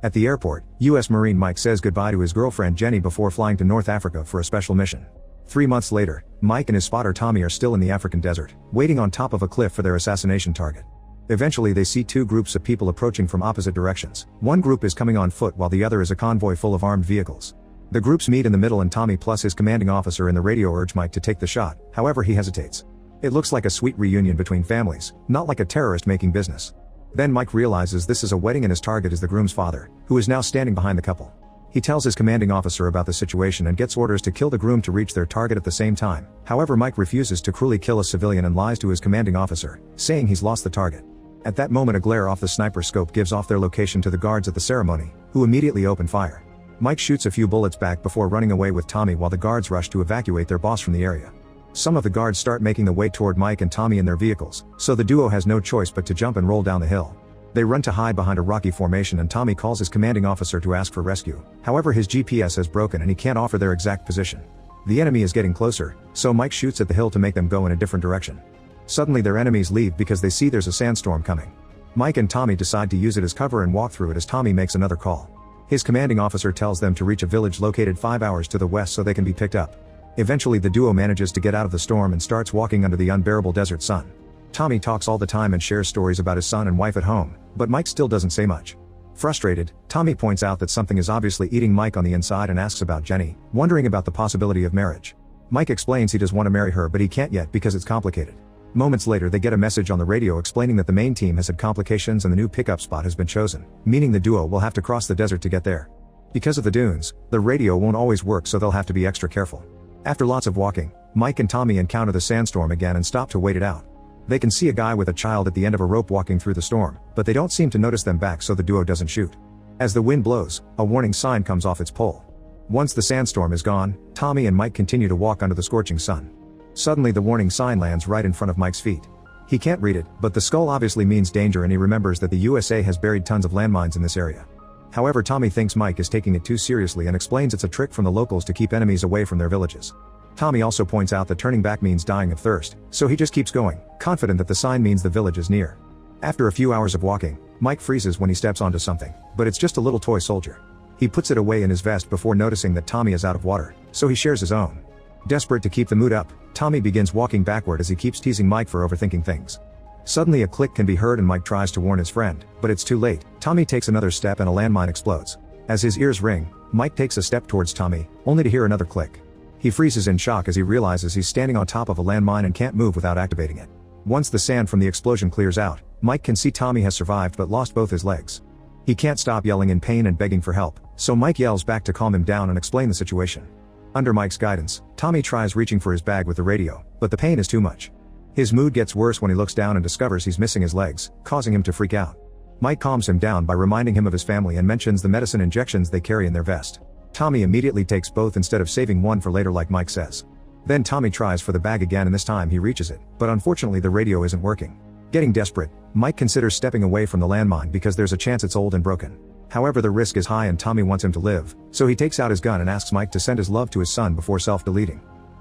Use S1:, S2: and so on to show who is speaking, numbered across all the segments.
S1: At the airport, U.S. Marine Mike says goodbye to his girlfriend Jenny before flying to North Africa for a special mission. 3 months later, Mike and his spotter Tommy are still in the African desert, waiting on top of a cliff for their assassination target. Eventually they see two groups of people approaching from opposite directions. One group is coming on foot while the other is a convoy full of armed vehicles. The groups meet in the middle and Tommy plus his commanding officer in the radio urge Mike to take the shot, however he hesitates. It looks like a sweet reunion between families, not like a terrorist making business. Then Mike realizes this is a wedding and his target is the groom's father, who is now standing behind the couple. He tells his commanding officer about the situation and gets orders to kill the groom to reach their target at the same time. However, Mike refuses to cruelly kill a civilian and lies to his commanding officer, saying he's lost the target. At that moment a glare off the sniper scope gives off their location to the guards at the ceremony, who immediately open fire. Mike shoots a few bullets back before running away with Tommy while the guards rush to evacuate their boss from the area. Some of the guards start making the way toward Mike and Tommy in their vehicles, so the duo has no choice but to jump and roll down the hill. They run to hide behind a rocky formation and Tommy calls his commanding officer to ask for rescue. However, his GPS has broken and he can't offer their exact position. The enemy is getting closer, so Mike shoots at the hill to make them go in a different direction. Suddenly their enemies leave because they see there's a sandstorm coming. Mike and Tommy decide to use it as cover and walk through it as Tommy makes another call. His commanding officer tells them to reach a village located 5 hours to the west so they can be picked up. Eventually the duo manages to get out of the storm and starts walking under the unbearable desert sun. Tommy talks all the time and shares stories about his son and wife at home, but Mike still doesn't say much. Frustrated, Tommy points out that something is obviously eating Mike on the inside and asks about Jenny, wondering about the possibility of marriage. Mike explains he does want to marry her but he can't yet because it's complicated. Moments later they get a message on the radio explaining that the main team has had complications and the new pickup spot has been chosen, meaning the duo will have to cross the desert to get there. Because of the dunes, the radio won't always work so they'll have to be extra careful. After lots of walking, Mike and Tommy encounter the sandstorm again and stop to wait it out. They can see a guy with a child at the end of a rope walking through the storm, but they don't seem to notice them back so the duo doesn't shoot. As the wind blows, a warning sign comes off its pole. Once the sandstorm is gone, Tommy and Mike continue to walk under the scorching sun. Suddenly the warning sign lands right in front of Mike's feet. He can't read it, but the skull obviously means danger and he remembers that the USA has buried tons of landmines in this area. However, Tommy thinks Mike is taking it too seriously and explains it's a trick from the locals to keep enemies away from their villages. Tommy also points out that turning back means dying of thirst, so he just keeps going, confident that the sign means the village is near. After a few hours of walking, Mike freezes when he steps onto something, but it's just a little toy soldier. He puts it away in his vest before noticing that Tommy is out of water, so he shares his own. Desperate to keep the mood up, Tommy begins walking backward as he keeps teasing Mike for overthinking things. Suddenly a click can be heard and Mike tries to warn his friend, but it's too late. Tommy takes another step and a landmine explodes. As his ears ring, Mike takes a step towards Tommy, only to hear another click. He freezes in shock as he realizes he's standing on top of a landmine and can't move without activating it. Once the sand from the explosion clears out, Mike can see Tommy has survived but lost both his legs. He can't stop yelling in pain and begging for help, so Mike yells back to calm him down and explain the situation. Under Mike's guidance, Tommy tries reaching for his bag with the radio, but the pain is too much. His mood gets worse when he looks down and discovers he's missing his legs, causing him to freak out. Mike calms him down by reminding him of his family and mentions the medicine injections they carry in their vest. Tommy immediately takes both instead of saving one for later like Mike says. Then Tommy tries for the bag again and this time he reaches it, but unfortunately the radio isn't working. Getting desperate, Mike considers stepping away from the landmine because there's a chance it's old and broken. However, the risk is high and Tommy wants him to live, so he takes out his gun and asks Mike to send his love to his son before self-deleting.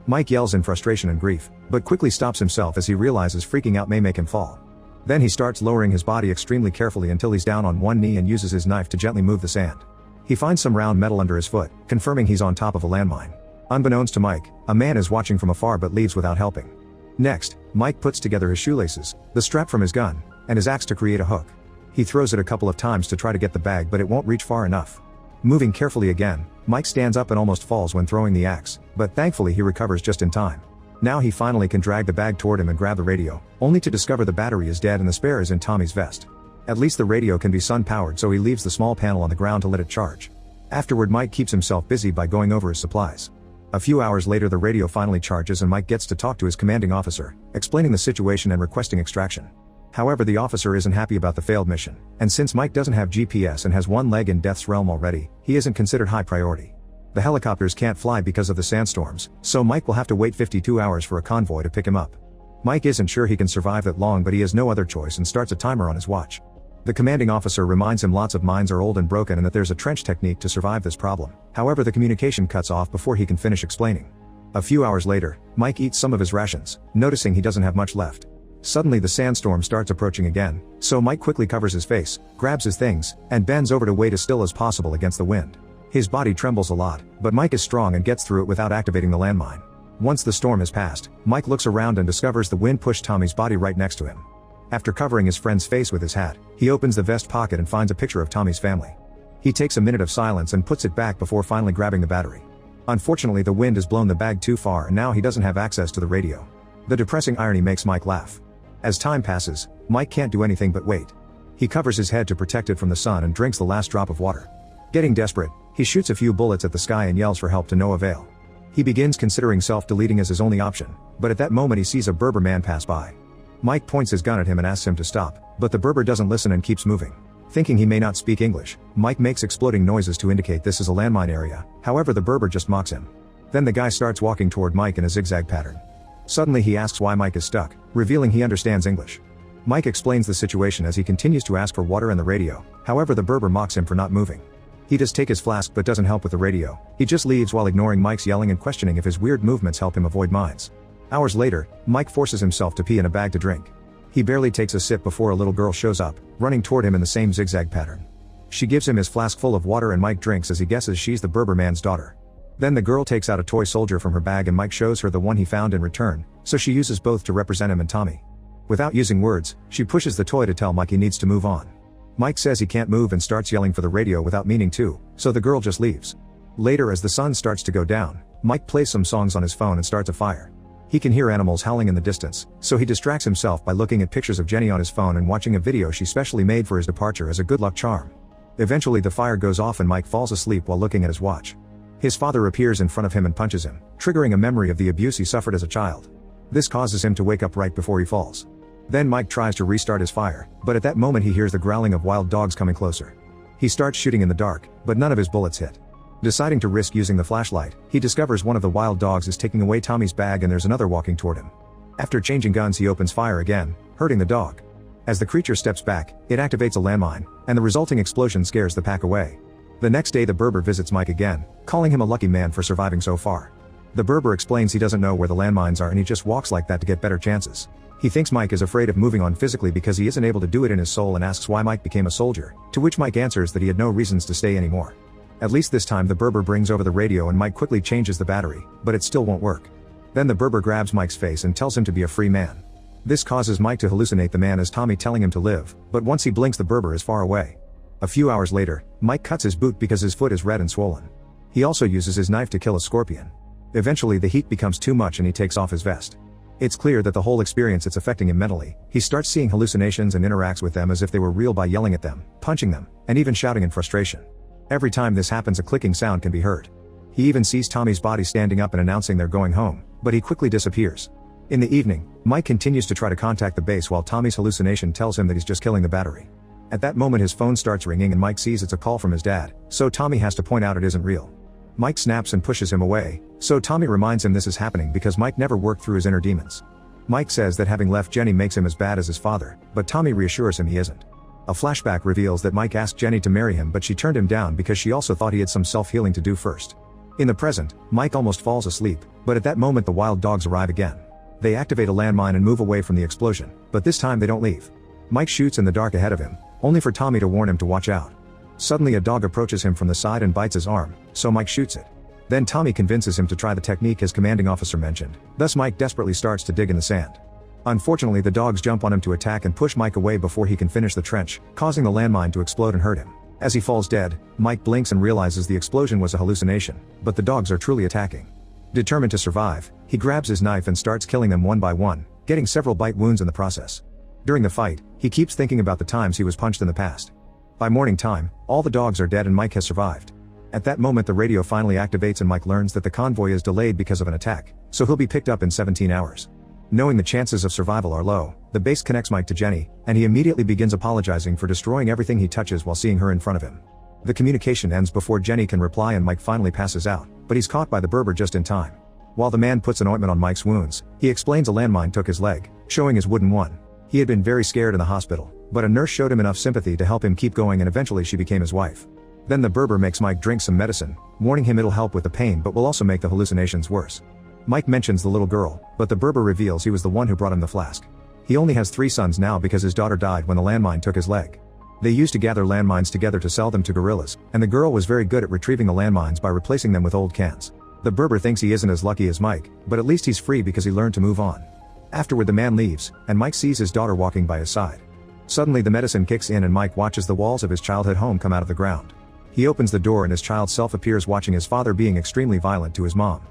S1: Mike yells in frustration and grief, but quickly stops himself as he realizes freaking out may make him fall. Then he starts lowering his body extremely carefully until he's down on one knee and uses his knife to gently move the sand. He finds some round metal under his foot, confirming he's on top of a landmine. Unbeknownst to Mike, a man is watching from afar but leaves without helping. Next, Mike puts together his shoelaces, the strap from his gun, and his axe to create a hook. He throws it a couple of times to try to get the bag but it won't reach far enough. Moving carefully again, Mike stands up and almost falls when throwing the axe, but thankfully he recovers just in time. Now he finally can drag the bag toward him and grab the radio, only to discover the battery is dead and the spare is in Tommy's vest. At least the radio can be sun-powered so he leaves the small panel on the ground to let it charge. Afterward Mike keeps himself busy by going over his supplies. A few hours later the radio finally charges and Mike gets to talk to his commanding officer, explaining the situation and requesting extraction. However, the officer isn't happy about the failed mission, and since Mike doesn't have GPS and has one leg in death's realm already, he isn't considered high priority. The helicopters can't fly because of the sandstorms, so Mike will have to wait 52 hours for a convoy to pick him up. Mike isn't sure he can survive that long but he has no other choice and starts a timer on his watch. The commanding officer reminds him lots of mines are old and broken and that there's a trench technique to survive this problem. However, the communication cuts off before he can finish explaining. A few hours later, Mike eats some of his rations, noticing he doesn't have much left. Suddenly the sandstorm starts approaching again, so Mike quickly covers his face, grabs his things, and bends over to wait as still as possible against the wind. His body trembles a lot, but Mike is strong and gets through it without activating the landmine. Once the storm has passed, Mike looks around and discovers the wind pushed Tommy's body right next to him. After covering his friend's face with his hat, he opens the vest pocket and finds a picture of Tommy's family. He takes a minute of silence and puts it back before finally grabbing the battery. Unfortunately, the wind has blown the bag too far and now he doesn't have access to the radio. The depressing irony makes Mike laugh. As time passes, Mike can't do anything but wait. He covers his head to protect it from the sun and drinks the last drop of water. Getting desperate, he shoots a few bullets at the sky and yells for help to no avail. He begins considering self-deleting as his only option, but at that moment he sees a Berber man pass by. Mike points his gun at him and asks him to stop, but the Berber doesn't listen and keeps moving. Thinking he may not speak English, Mike makes exploding noises to indicate this is a landmine area, however the Berber just mocks him. Then the guy starts walking toward Mike in a zigzag pattern. Suddenly he asks why Mike is stuck, revealing he understands English. Mike explains the situation as he continues to ask for water and the radio, however the Berber mocks him for not moving. He does take his flask but doesn't help with the radio, he just leaves while ignoring Mike's yelling and questioning if his weird movements help him avoid mines. Hours later, Mike forces himself to pee in a bag to drink. He barely takes a sip before a little girl shows up, running toward him in the same zigzag pattern. She gives him his flask full of water and Mike drinks as he guesses she's the Berber man's daughter. Then the girl takes out a toy soldier from her bag and Mike shows her the one he found in return, so she uses both to represent him and Tommy. Without using words, she pushes the toy to tell Mike he needs to move on. Mike says he can't move and starts yelling for the radio without meaning to, so the girl just leaves. Later, as the sun starts to go down, Mike plays some songs on his phone and starts a fire. He can hear animals howling in the distance, so he distracts himself by looking at pictures of Jenny on his phone and watching a video she specially made for his departure as a good luck charm. Eventually the fire goes off and Mike falls asleep while looking at his watch. His father appears in front of him and punches him, triggering a memory of the abuse he suffered as a child. This causes him to wake up right before he falls. Then Mike tries to restart his fire, but at that moment he hears the growling of wild dogs coming closer. He starts shooting in the dark, but none of his bullets hit. Deciding to risk using the flashlight, he discovers one of the wild dogs is taking away Tommy's bag and there's another walking toward him. After changing guns he opens fire again, hurting the dog. As the creature steps back, it activates a landmine, and the resulting explosion scares the pack away. The next day the Berber visits Mike again, calling him a lucky man for surviving so far. The Berber explains he doesn't know where the landmines are and he just walks like that to get better chances. He thinks Mike is afraid of moving on physically because he isn't able to do it in his soul and asks why Mike became a soldier, to which Mike answers that he had no reasons to stay anymore. At least this time the Berber brings over the radio and Mike quickly changes the battery, but it still won't work. Then the Berber grabs Mike's face and tells him to be a free man. This causes Mike to hallucinate the man as Tommy telling him to live, but once he blinks the Berber is far away. A few hours later, Mike cuts his boot because his foot is red and swollen. He also uses his knife to kill a scorpion. Eventually the heat becomes too much and he takes off his vest. It's clear that the whole experience is affecting him mentally. He starts seeing hallucinations and interacts with them as if they were real by yelling at them, punching them, and even shouting in frustration. Every time this happens a clicking sound can be heard. He even sees Tommy's body standing up and announcing they're going home, but he quickly disappears. In the evening, Mike continues to try to contact the base while Tommy's hallucination tells him that he's just killing the battery. At that moment his phone starts ringing and Mike sees it's a call from his dad, so Tommy has to point out it isn't real. Mike snaps and pushes him away, so Tommy reminds him this is happening because Mike never worked through his inner demons. Mike says that having left Jenny makes him as bad as his father, but Tommy reassures him he isn't. A flashback reveals that Mike asked Jenny to marry him but she turned him down because she also thought he had some self-healing to do first. In the present, Mike almost falls asleep, but at that moment the wild dogs arrive again. They activate a landmine and move away from the explosion, but this time they don't leave. Mike shoots in the dark ahead of him, only for Tommy to warn him to watch out. Suddenly a dog approaches him from the side and bites his arm, so Mike shoots it. Then Tommy convinces him to try the technique his commanding officer mentioned, thus Mike desperately starts to dig in the sand. Unfortunately the dogs jump on him to attack and push Mike away before he can finish the trench, causing the landmine to explode and hurt him. As he falls dead, Mike blinks and realizes the explosion was a hallucination, but the dogs are truly attacking. Determined to survive, he grabs his knife and starts killing them one by one, getting several bite wounds in the process. During the fight, he keeps thinking about the times he was punched in the past. By morning time, all the dogs are dead and Mike has survived. At that moment the radio finally activates and Mike learns that the convoy is delayed because of an attack, so he'll be picked up in 17 hours. Knowing the chances of survival are low, the base connects Mike to Jenny, and he immediately begins apologizing for destroying everything he touches while seeing her in front of him. The communication ends before Jenny can reply and Mike finally passes out, but he's caught by the Berber just in time. While the man puts an ointment on Mike's wounds, he explains a landmine took his leg, showing his wooden one. He had been very scared in the hospital, but a nurse showed him enough sympathy to help him keep going and eventually she became his wife. Then the Berber makes Mike drink some medicine, warning him it'll help with the pain but will also make the hallucinations worse. Mike mentions the little girl, but the Berber reveals he was the one who brought him the flask. He only has 3 sons now because his daughter died when the landmine took his leg. They used to gather landmines together to sell them to guerrillas, and the girl was very good at retrieving the landmines by replacing them with old cans. The Berber thinks he isn't as lucky as Mike, but at least he's free because he learned to move on. Afterward the man leaves, and Mike sees his daughter walking by his side. Suddenly the medicine kicks in and Mike watches the walls of his childhood home come out of the ground. He opens the door and his child self appears watching his father being extremely violent to his mom.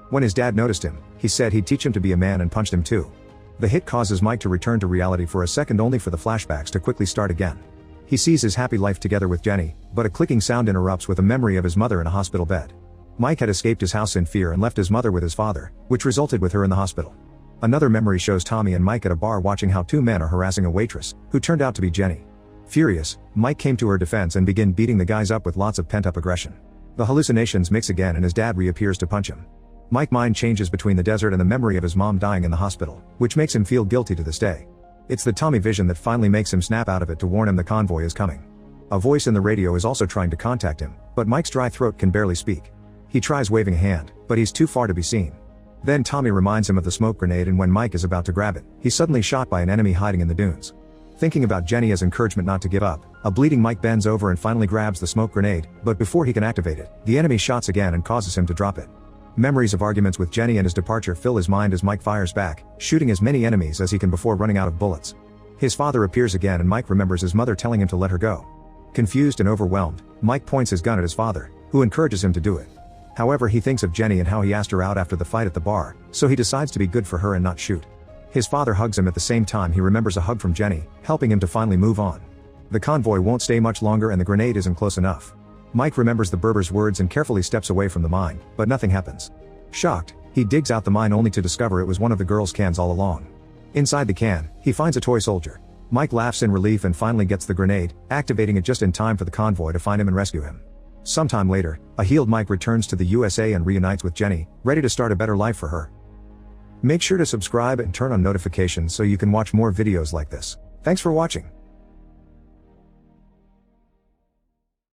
S1: When his dad noticed him, he said he'd teach him to be a man and punched him too. The hit causes Mike to return to reality for a second only for the flashbacks to quickly start again. He sees his happy life together with Jenny, but a clicking sound interrupts with a memory of his mother in a hospital bed. Mike had escaped his house in fear and left his mother with his father, which resulted with her in the hospital. Another memory shows Tommy and Mike at a bar watching how 2 men are harassing a waitress, who turned out to be Jenny. Furious, Mike came to her defense and began beating the guys up with lots of pent-up aggression. The hallucinations mix again and his dad reappears to punch him. Mike's mind changes between the desert and the memory of his mom dying in the hospital, which makes him feel guilty to this day. It's the Tommy vision that finally makes him snap out of it to warn him the convoy is coming. A voice in the radio is also trying to contact him, but Mike's dry throat can barely speak. He tries waving a hand, but he's too far to be seen. Then Tommy reminds him of the smoke grenade and when Mike is about to grab it, he's suddenly shot by an enemy hiding in the dunes. Thinking about Jenny as encouragement not to give up, a bleeding Mike bends over and finally grabs the smoke grenade, but before he can activate it, the enemy shots again and causes him to drop it. Memories of arguments with Jenny and his departure fill his mind as Mike fires back, shooting as many enemies as he can before running out of bullets. His father appears again and Mike remembers his mother telling him to let her go. Confused and overwhelmed, Mike points his gun at his father, who encourages him to do it. However, he thinks of Jenny and how he asked her out after the fight at the bar, so he decides to be good for her and not shoot. His father hugs him at the same time he remembers a hug from Jenny, helping him to finally move on. The convoy won't stay much longer and the grenade isn't close enough. Mike remembers the Berber's words and carefully steps away from the mine, but nothing happens. Shocked, he digs out the mine only to discover it was one of the girl's cans all along. Inside the can, he finds a toy soldier. Mike laughs in relief and finally gets the grenade, activating it just in time for the convoy to find him and rescue him. Sometime later, a healed Mike returns to the USA and reunites with Jenny, ready to start a better life for her. Make sure to subscribe and turn on notifications so you can watch more videos like this. Thanks for watching.